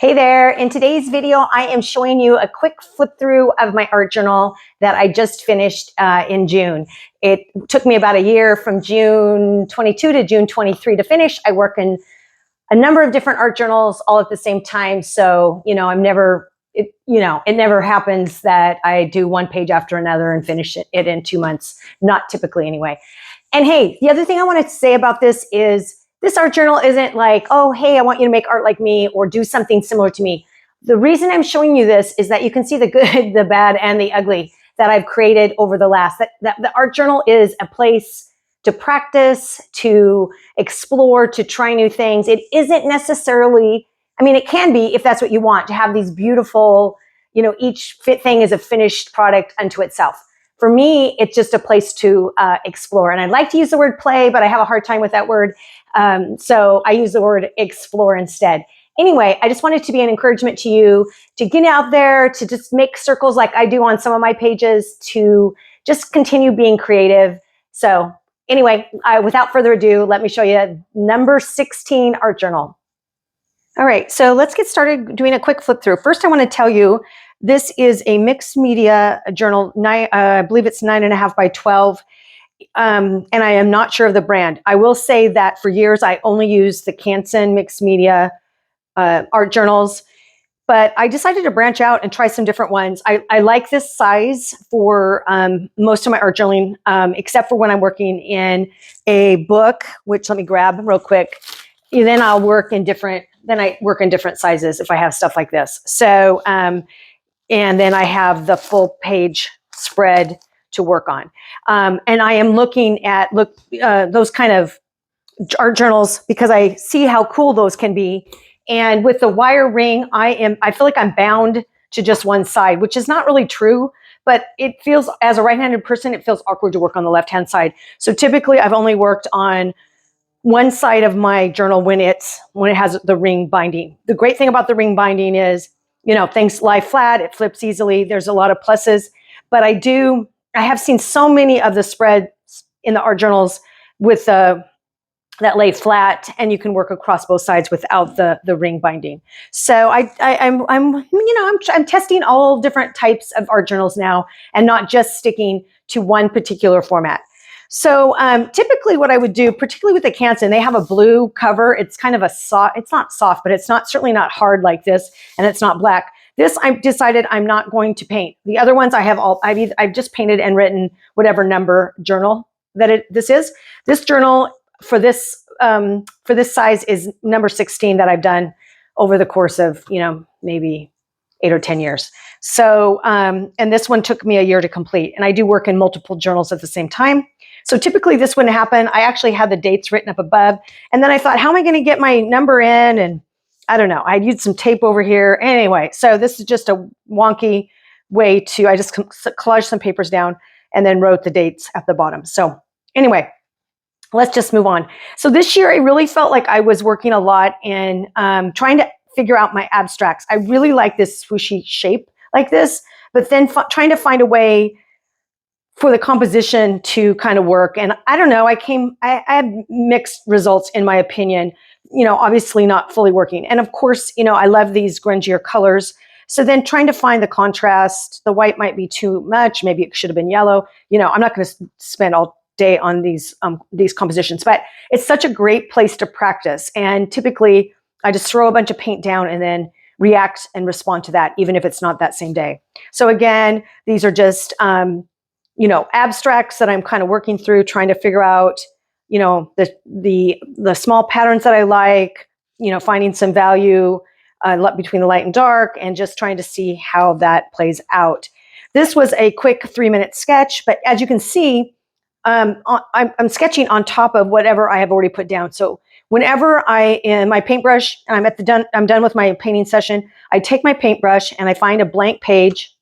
Hey there, in today's video, I am showing you a quick flip through of my art journal that I just finished in June. It took me about a year from June 22 to June 23 to finish. I work in a number of different art journals all at the same time. So, it never happens that I do one page after another and finish it in 2 months. Not typically anyway. And hey, the other thing I wanted to say about this is this art journal isn't like, oh, hey, I want you to make art like me or do something similar to me. The reason I'm showing you this is that you can see the good, the bad, and the ugly that I've created over the last, that the art journal is a place to practice, to explore, to try new things. It isn't necessarily, it can be if that's what you want, to have these beautiful, each thing is a finished product unto itself. For me, it's just a place to explore. And I'd like to use the word play, but I have a hard time with that word. So I use the word explore instead. Anyway, I just wanted to be an encouragement to you to get out there, to just make circles like I do on some of my pages, to just continue being creative. So anyway, without further ado, let me show you number 16 art journal. All right, so let's get started doing a quick flip through. First, I want to tell you, this is a mixed media journal. I believe it's 9.5 by 12. And I am not sure of the brand. I will say that for years, I only used the Canson mixed media art journals, but I decided to branch out and try some different ones. I like this size for most of my art journaling, except for when I'm working in a book, which let me grab real quick. Then I work in different sizes if I have stuff like this. So, and then I have the full page spread to work on. And I am looking at those kind of art journals because I see how cool those can be. And with the wire ring, I feel like I'm bound to just one side, which is not really true, but it feels, as a right-handed person, it feels awkward to work on the left-hand side. So typically I've only worked on one side of my journal when it has the ring binding. The great thing about the ring binding is, things lie flat, it flips easily. There's a lot of pluses, but I have seen so many of the spreads in the art journals with that lay flat, and you can work across both sides without the ring binding. So I'm testing all different types of art journals now, and not just sticking to one particular format. So typically what I would do, particularly with the Canson, they have a blue cover. It's kind of it's not soft, but it's certainly not hard like this, and it's not black. This, I've decided I'm not going to paint. The other ones I've just painted and written whatever number journal this is. This journal for this size is number 16 that I've done over the course of, maybe 8 or 10 years. So, and this one took me a year to complete, and I do work in multiple journals at the same time. So typically this wouldn't happen. I actually had the dates written up above, and then I thought, how am I going to get my number in? And I don't know, I'd used some tape over here. Anyway, so this is just a wonky way I just collaged some papers down and then wrote the dates at the bottom. So anyway, let's just move on. So this year, I really felt like I was working a lot in trying to figure out my abstracts. I really like this swooshy shape like this, but then trying to find a way for the composition to kind of work. And I don't know, I had mixed results in my opinion, obviously not fully working. And of course, I love these grungier colors. So then trying to find the contrast, the white might be too much. Maybe it should have been yellow. I'm not going to spend all day on these compositions, but it's such a great place to practice. And typically I just throw a bunch of paint down and then react and respond to that, even if it's not that same day. So again, these are just, abstracts that I'm kind of working through, trying to figure out, the small patterns that I like, finding some value between the light and dark, and just trying to see how that plays out. This was a quick 3-minute sketch, but as you can see, I'm sketching on top of whatever I have already put down. So whenever my paintbrush, and I'm done with my painting session, I take my paintbrush and I find a blank page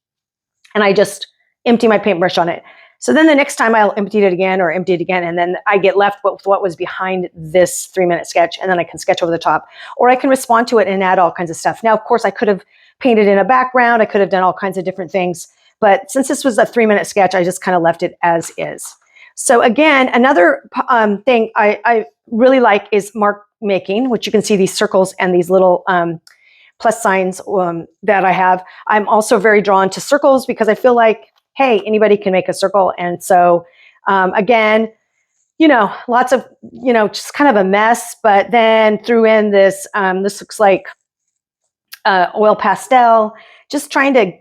and I just empty my paintbrush on it. So then the next time I'll empty it again, and then I get left with what was behind this 3-minute sketch, and then I can sketch over the top, or I can respond to it and add all kinds of stuff. Now, of course, I could have painted in a background. I could have done all kinds of different things, but since this was a 3-minute sketch, I just kind of left it as is. So again, another thing I really like is mark making, which you can see these circles and these little plus signs that I have. I'm also very drawn to circles because I feel like, hey, anybody can make a circle. And so, again, lots of, just kind of a mess, but then threw in this, this looks like oil pastel, just trying to,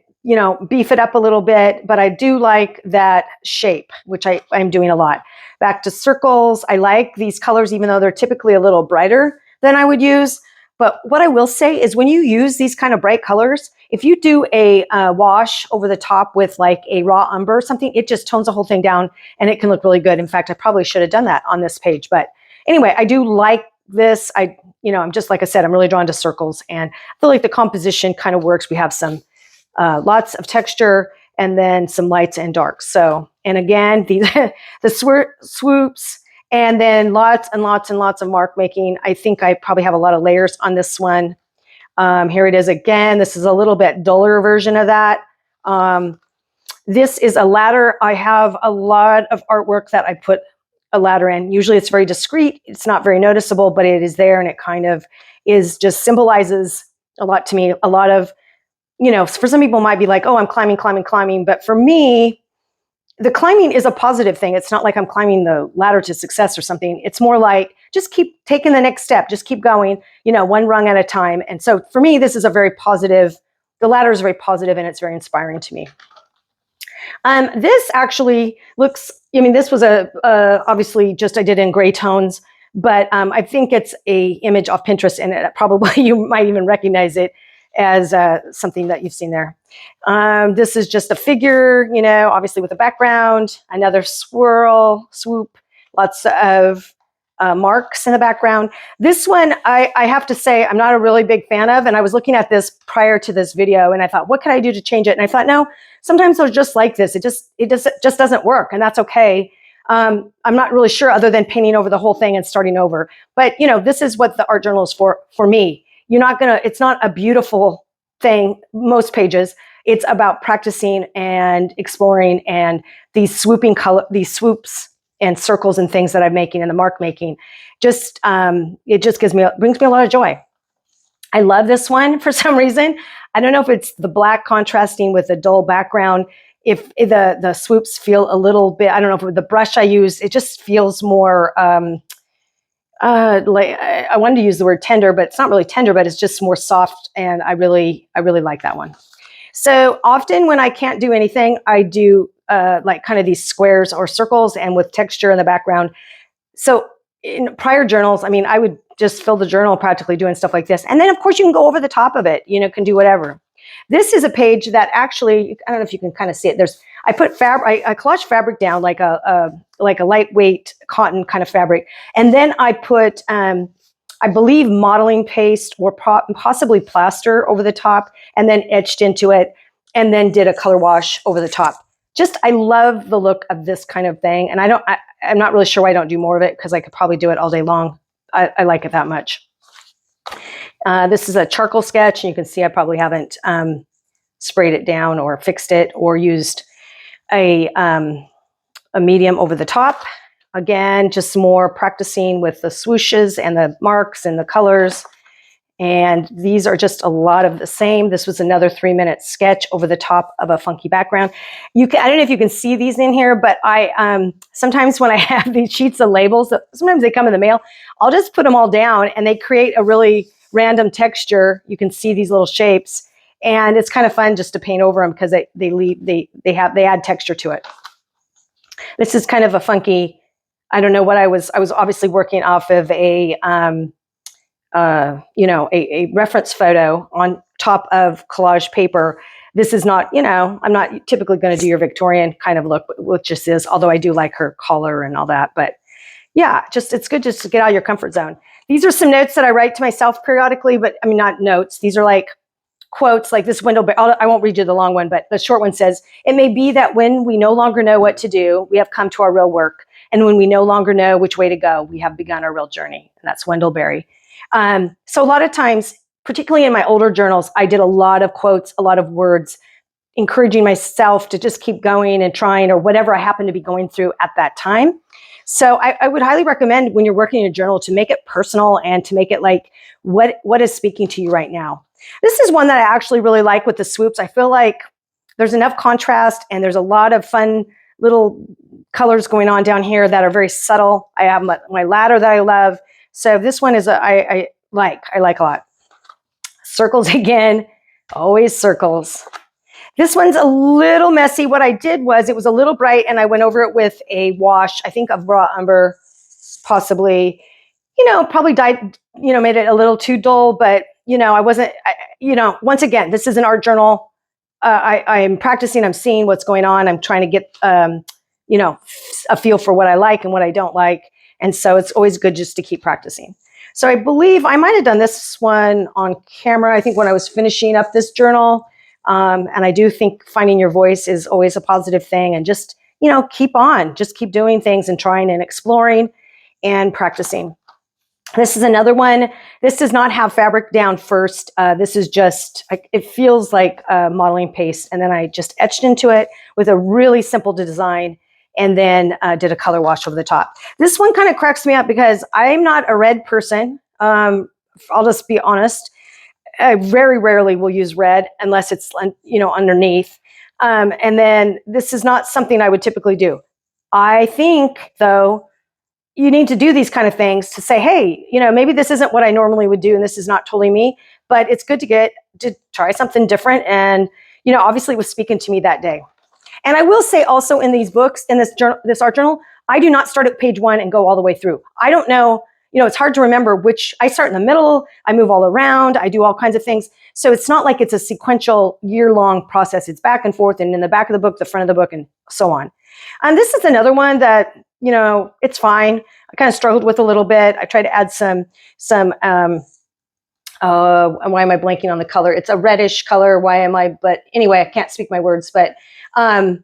beef it up a little bit, but I do like that shape, which I'm doing a lot. Back to circles. I like these colors, even though they're typically a little brighter than I would use. But what I will say is when you use these kind of bright colors, if you do a wash over the top with like a raw umber or something, it just tones the whole thing down and it can look really good. In fact, I probably should have done that on this page. But anyway, I do like this. I'm just, like I said, I'm really drawn to circles and I feel like the composition kind of works. We have some lots of texture and then some lights and darks. So, and again, the swoops, and then lots and lots and lots of mark making. I think I probably have a lot of layers on this one. Here it is again. This is a little bit duller version of that. This is a ladder. I have a lot of artwork that I put a ladder in. Usually it's very discreet. It's not very noticeable, but it is there and it kind of is just symbolizes a lot to me. A lot of, for some people might be like, oh, I'm climbing. But for me, the climbing is a positive thing. It's not like I'm climbing the ladder to success or something. It's more like just keep taking the next step, just keep going, one rung at a time. And so for me, this is a very positive, the ladder is very positive and it's very inspiring to me. This actually looks, this was obviously just I did in gray tones, but I think it's a image off Pinterest and it probably, you might even recognize it as something that you've seen there. This is just a figure, obviously with a background, another swoop, lots of marks in the background. This one, I have to say, I'm not a really big fan of, and I was looking at this prior to this video, and I thought, what can I do to change it? And I thought, no, sometimes they're just like this. It just doesn't work, and that's okay. I'm not really sure other than painting over the whole thing and starting over. But, this is what the art journal is for me. It's not a beautiful thing, most pages. It's about practicing and exploring and these swoops and circles and things that I'm making and the mark making. It just brings me a lot of joy. I love this one for some reason. I don't know if it's the black contrasting with a dull background. If the swoops feel a little bit, I don't know if with the brush I use, it just feels more, like I wanted to use the word tender, but it's not really tender, but it's just more soft. And I really like that one. So often when I can't do anything, I do like kind of these squares or circles and with texture in the background. So in prior journals, I would just fill the journal practically doing stuff like this. And then of course you can go over the top of it, can do whatever. This is a page that actually, I don't know if you can kind of see it. I put I collaged fabric down like a lightweight cotton kind of fabric. And then I put, I believe modeling paste or possibly plaster over the top and then etched into it and then did a color wash over the top. I love the look of this kind of thing. And I'm not really sure why I don't do more of it because I could probably do it all day long. I like it that much. This is a charcoal sketch and you can see I probably haven't sprayed it down or fixed it or used a medium over the top. Again, just more practicing with the swooshes and the marks and the colors. And these are just a lot of the same. This was another 3-minute sketch over the top of a funky background. I don't know if you can see these in here, but sometimes when I have these sheets of labels, sometimes they come in the mail, I'll just put them all down and they create a really random texture. You can see these little shapes and it's kind of fun just to paint over them because they add texture to it. This is kind of a funky, I don't know what I was obviously working off of a reference photo on top of collage paper. This is not, I'm not typically going to do your Victorian kind of look, which just is, although I do like her collar and all that. But yeah, it's good just to get out of your comfort zone. These are some notes that I write to myself periodically, but not notes. These are like quotes like this Wendell Berry. I won't read you the long one, but the short one says, "It may be that when we no longer know what to do, we have come to our real work. And when we no longer know which way to go, we have begun our real journey." And that's Wendell Berry. So a lot of times, particularly in my older journals, I did a lot of quotes, a lot of words, encouraging myself to just keep going and trying or whatever I happen to be going through at that time. So I would highly recommend when you're working in a journal to make it personal and to make it like what is speaking to you right now. This is one that I actually really like with the swoops. I feel like there's enough contrast and there's a lot of fun little colors going on down here that are very subtle. I have my ladder that I love. So this one is I like a lot. Circles again, always circles. This one's a little messy. What I did was it was a little bright and I went over it with a wash, I think of raw umber, possibly, probably dyed, made it a little too dull, but I wasn't, once again, this is an art journal. I'm practicing, I'm seeing what's going on. I'm trying to get, a feel for what I like and what I don't like. And so it's always good just to keep practicing. So I believe I might've done this one on camera. I think when I was finishing up this journal, and I do think finding your voice is always a positive thing, and just, keep on, just keep doing things and trying and exploring and practicing. This is another one. This does not have fabric down first. This is just, it feels like modeling paste. And then I just etched into it with a really simple design and then did a color wash over the top. This one kind of cracks me up because I'm not a red person. I'll just be honest. I very rarely will use red unless it's, underneath. And then this is not something I would typically do. I think, though, you need to do these kind of things to say, hey, maybe this isn't what I normally would do and this is not totally me, but it's good to try something different. And, obviously it was speaking to me that day. And I will say also in these books, in this art journal, I do not start at page 1 and go all the way through. I don't know, it's hard to remember which, I start in the middle, I move all around, I do all kinds of things. So it's not like it's a sequential year-long process. It's back and forth and in the back of the book, the front of the book, and so on. And this is another one that, it's fine. I kind of struggled with a little bit. I tried to add some why am I blanking on the color? It's a reddish color. But anyway, I can't speak my words, but to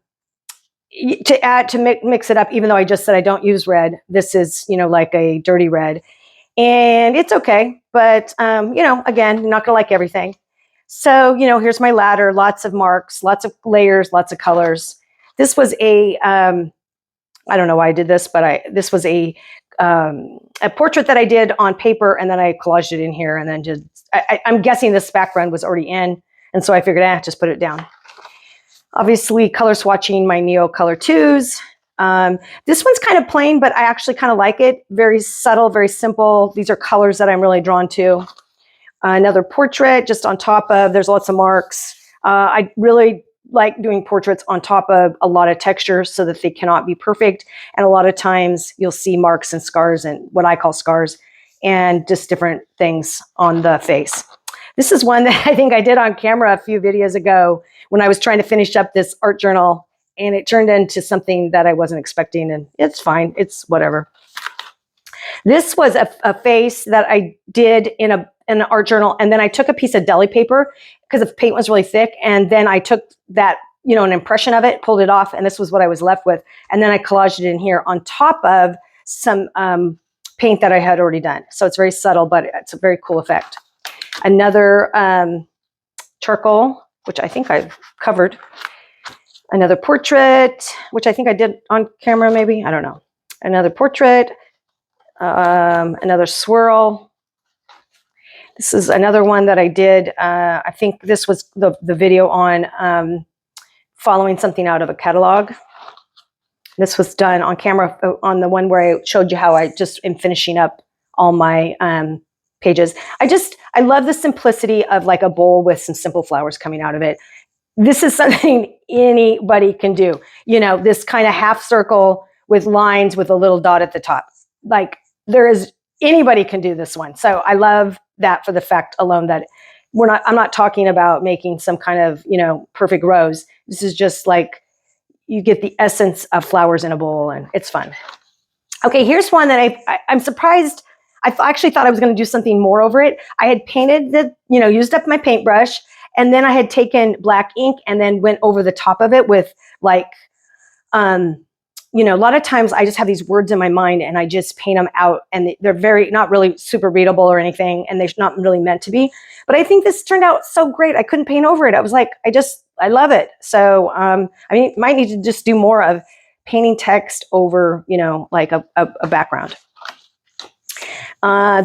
mix it up, even though I just said I don't use red, this is, like a dirty red, and it's okay. But, again, I'm not gonna like everything. So, here's my ladder, lots of marks, lots of layers, lots of colors. This was I don't know why I did this, but this was a portrait that I did on paper, and then I collaged it in here, and then I'm guessing this background was already in, and so I figured, just put it down. Obviously, color swatching my Neo Color 2s. This one's kind of plain, but I actually kind of like it. Very subtle, very simple. These are colors that I'm really drawn to. Another portrait just on top of, there's lots of marks. I really like doing portraits on top of a lot of texture so that they cannot be perfect. And a lot of times you'll see marks and scars, and what I call scars, and just different things on the face. This is one that I think I did on camera a few videos ago when I was trying to finish up this art journal, and it turned into something that I wasn't expecting, and it's fine. It's whatever. This was a face that I did in an art journal, and then I took a piece of deli paper because the paint was really thick, and then I took that, an impression of it, pulled it off, and this was what I was left with, and then I collaged it in here on top of some paint that I had already done. So it's very subtle, but it's a very cool effect. Another charcoal, which I think I've covered. Another portrait, which I think I did on camera maybe, I don't know. Another portrait, another swirl. This is another one that I did. I think this was the video on following something out of a catalog. This was done on camera on the one where I showed you how I just am finishing up all my pages. I love the simplicity of like a bowl with some simple flowers coming out of it. This is something anybody can do. This kind of half circle with lines with a little dot at the top. Like anybody can do this one. So I love that for the fact alone that I'm not talking about making some kind of, perfect rose. This is just like, you get the essence of flowers in a bowl, and it's fun. Okay, here's one that I'm surprised. I actually thought I was going to do something more over it. I had painted used up my paintbrush, and then I had taken black ink and then went over the top of it with like, a lot of times I just have these words in my mind and I just paint them out, and they're not really super readable or anything, and they're not really meant to be. But I think this turned out so great. I couldn't paint over it. I was like, I love it. So, might need to just do more of painting text over, like a background.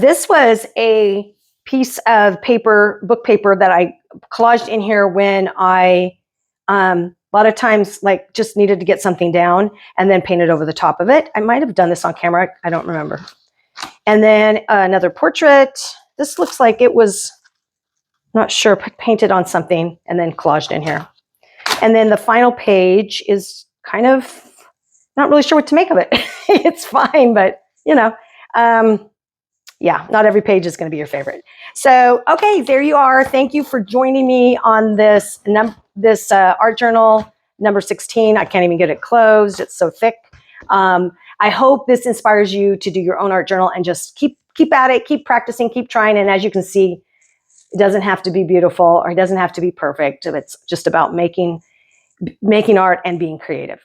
This was a piece of paper, book paper that I collaged in here when I, a lot of times like just needed to get something down and then painted over the top of it. I might've done this on camera. I don't remember. And then another portrait. This looks like it was, not sure, painted on something and then collaged in here. And then the final page is kind of, not really sure what to make of it. It's fine, but you know, yeah, not every page is going to be your favorite. So, okay, there you are. Thank you for joining me on this art journal number 16. I can't even get it closed. It's so thick. I hope this inspires you to do your own art journal and just keep at it, keep practicing, keep trying. And as you can see, it doesn't have to be beautiful or it doesn't have to be perfect. It's just about making art and being creative.